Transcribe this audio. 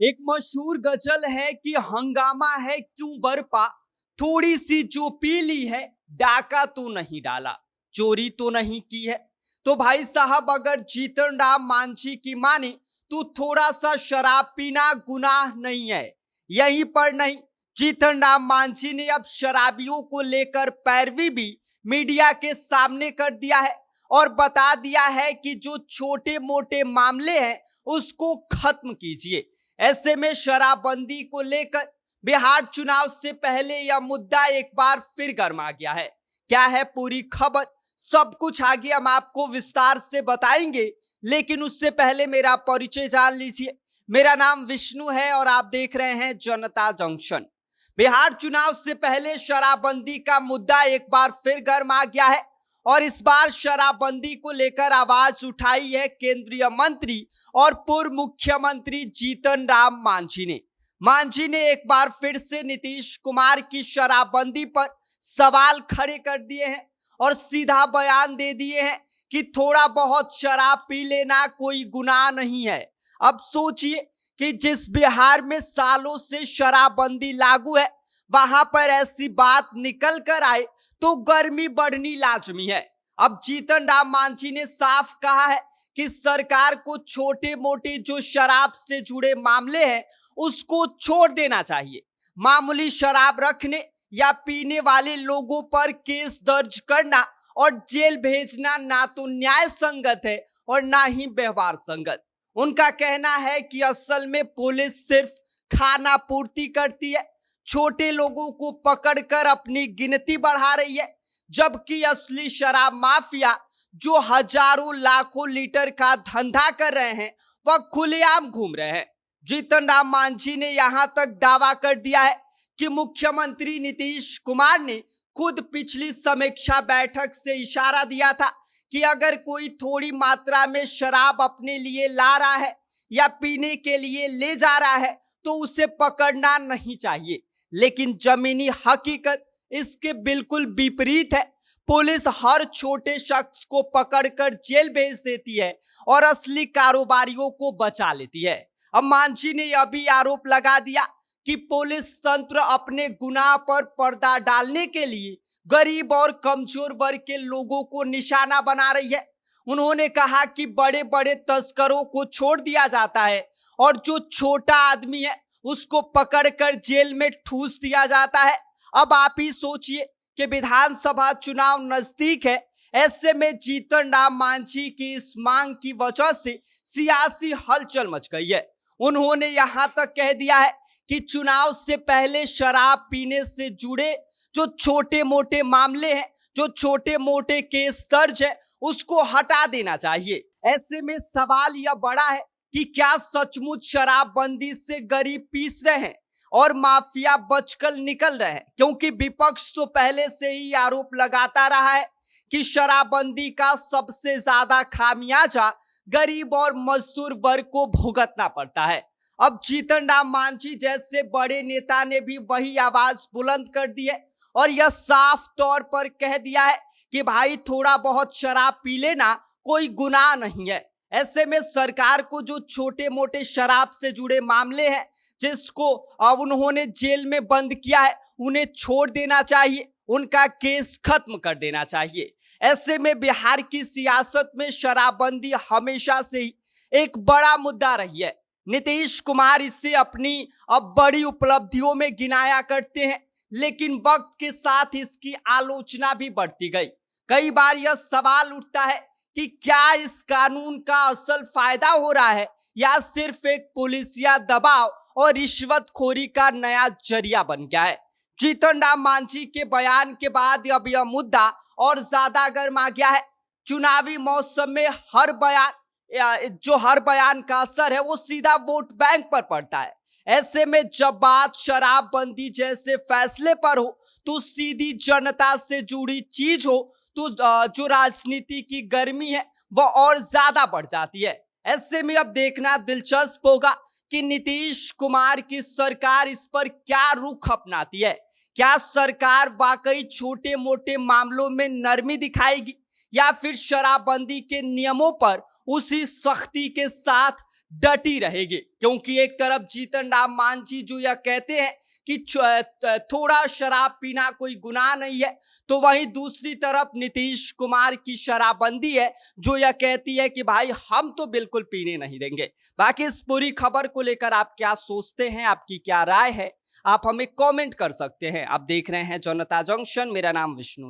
एक मशहूर गजल है कि हंगामा है क्यों बरपा, थोड़ी सी जो पी ली है, डाका तो नहीं डाला, चोरी तो नहीं की है। तो भाई साहब, अगर जीतन राम मांझी की माने तो थोड़ा सा शराब पीना गुनाह नहीं है। यहीं पर नहीं, जीतन राम मांझी ने अब शराबियों को लेकर पैरवी भी मीडिया के सामने कर दिया है और बता दिया है कि जो छोटे मोटे मामले हैं उसको खत्म कीजिए। ऐसे में शराबबंदी को लेकर बिहार चुनाव से पहले यह मुद्दा एक बार फिर गर्मा गया है। क्या है पूरी खबर, सब कुछ आगे हम आपको विस्तार से बताएंगे, लेकिन उससे पहले मेरा परिचय जान लीजिए। मेरा नाम विष्णु है और आप देख रहे हैं जनता जंक्शन। बिहार चुनाव से पहले शराबबंदी का मुद्दा एक बार फिर गर्मा गया है और इस बार शराबबंदी को लेकर आवाज उठाई है केंद्रीय मंत्री और पूर्व मुख्यमंत्री जीतन राम मांझी ने एक बार फिर से नीतीश कुमार की शराबबंदी पर सवाल खड़े कर दिए हैं और सीधा बयान दे दिए हैं कि थोड़ा बहुत शराब पी लेना कोई गुनाह नहीं है। अब सोचिए कि जिस बिहार में सालों से शराबबंदी लागू है, वहां पर ऐसी बात निकल कर आए तो गर्मी बढ़नी लाजमी है। अब जीतन राम मांझी ने साफ कहा है कि सरकार को छोटे मोटे जो शराब से जुड़े मामले हैं उसको छोड़ देना चाहिए। मामूली शराब रखने या पीने वाले लोगों पर केस दर्ज करना और जेल भेजना ना तो न्याय संगत है और ना ही व्यवहार संगत। उनका कहना है कि असल में पुलिस सिर्फ खाना पूर्ति करती है, छोटे लोगों को पकड़कर अपनी गिनती बढ़ा रही है, जबकि असली शराब माफिया जो हजारों लाखों लीटर का धंधा कर रहे हैं वह खुलेआम घूम रहे हैं। जीतन राम मांझी ने यहां तक दावा कर दिया है कि मुख्यमंत्री नीतीश कुमार ने खुद पिछली समीक्षा बैठक से इशारा दिया था कि अगर कोई थोड़ी मात्रा में शराब अपने लिए ला रहा है या पीने के लिए ले जा रहा है तो उसे पकड़ना नहीं चाहिए। लेकिन जमीनी हकीकत इसके बिल्कुल विपरीत है। पुलिस हर छोटे शख्स को पकड़कर जेल भेज देती है और असली कारोबारियों को बचा लेती है। अब मांझी ने यह भी आरोप लगा दिया कि पुलिस तंत्र अपने गुनाह पर पर्दा डालने के लिए गरीब और कमजोर वर्ग के लोगों को निशाना बना रही है। उन्होंने कहा कि बड़े बड़े तस्करों को छोड़ दिया जाता है और जो छोटा आदमी है उसको पकड़कर जेल में ठूस दिया जाता है। अब आप ही सोचिए कि विधानसभा चुनाव नजदीक है, ऐसे में जीतन राम मांझी की इस मांग की वजह से सियासी हलचल मच गई है। उन्होंने यहां तक कह दिया है कि चुनाव से पहले शराब पीने से जुड़े जो छोटे मोटे मामले हैं, जो छोटे मोटे केस दर्ज है, उसको हटा देना चाहिए। ऐसे में सवाल यह बड़ा है कि क्या सचमुच शराबबंदी से गरीब पीस रहे हैं और माफिया बचकर निकल रहे हैं? क्योंकि विपक्ष तो पहले से ही आरोप लगाता रहा है कि शराबबंदी का सबसे ज्यादा खामियाजा गरीब और मजदूर वर्ग को भुगतना पड़ता है। अब जीतन राम मांझी जैसे बड़े नेता ने भी वही आवाज बुलंद कर दी है और यह साफ तौर पर कह दिया है कि भाई थोड़ा बहुत शराब पी लेना कोई गुनाह नहीं है। ऐसे में सरकार को जो छोटे मोटे शराब से जुड़े मामले हैं जिसको अब उन्होंने जेल में बंद किया है उन्हें छोड़ देना चाहिए, उनका केस खत्म कर देना चाहिए। ऐसे में बिहार की सियासत में शराबबंदी हमेशा से ही एक बड़ा मुद्दा रही है। नीतीश कुमार इससे अपनी अब बड़ी उपलब्धियों में गिनाया करते हैं, लेकिन वक्त के साथ इसकी आलोचना भी बढ़ती गई। कई बार यह सवाल उठता है कि क्या इस कानून का असल फायदा हो रहा है या सिर्फ एक पुलिसिया दबाव और रिश्वतखोरी का नया जरिया बन गया है। जीतन राम मांझी के बयान के बाद अब यह मुद्दा और ज्यादा गर्मा गया है। चुनावी मौसम में हर बयान का असर है वो सीधा वोट बैंक पर पड़ता है। ऐसे में जब बात शराबबंदी जैसे फैसले पर हो तो सीधी जनता से जुड़ी चीज हो तो जो राजनीति की गर्मी है वह और ज्यादा बढ़ जाती है। ऐसे में अब देखना दिलचस्प होगा कि नीतीश कुमार की सरकार इस पर क्या रुख अपनाती है। क्या सरकार वाकई छोटे मोटे मामलों में नरमी दिखाएगी या फिर शराबबंदी के नियमों पर उसी सख्ती के साथ डटी रहेगी, क्योंकि एक तरफ जीतन राम मांझी जो यह कहते हैं कि थोड़ा शराब पीना कोई गुनाह नहीं है, तो वहीं दूसरी तरफ नीतीश कुमार की शराबबंदी है जो यह कहती है कि भाई हम तो बिल्कुल पीने नहीं देंगे। बाकी इस पूरी खबर को लेकर आप क्या सोचते हैं, आपकी क्या राय है, आप हमें कमेंट कर सकते हैं। आप देख रहे हैं जनता जंक्शन, मेरा नाम विष्णु है।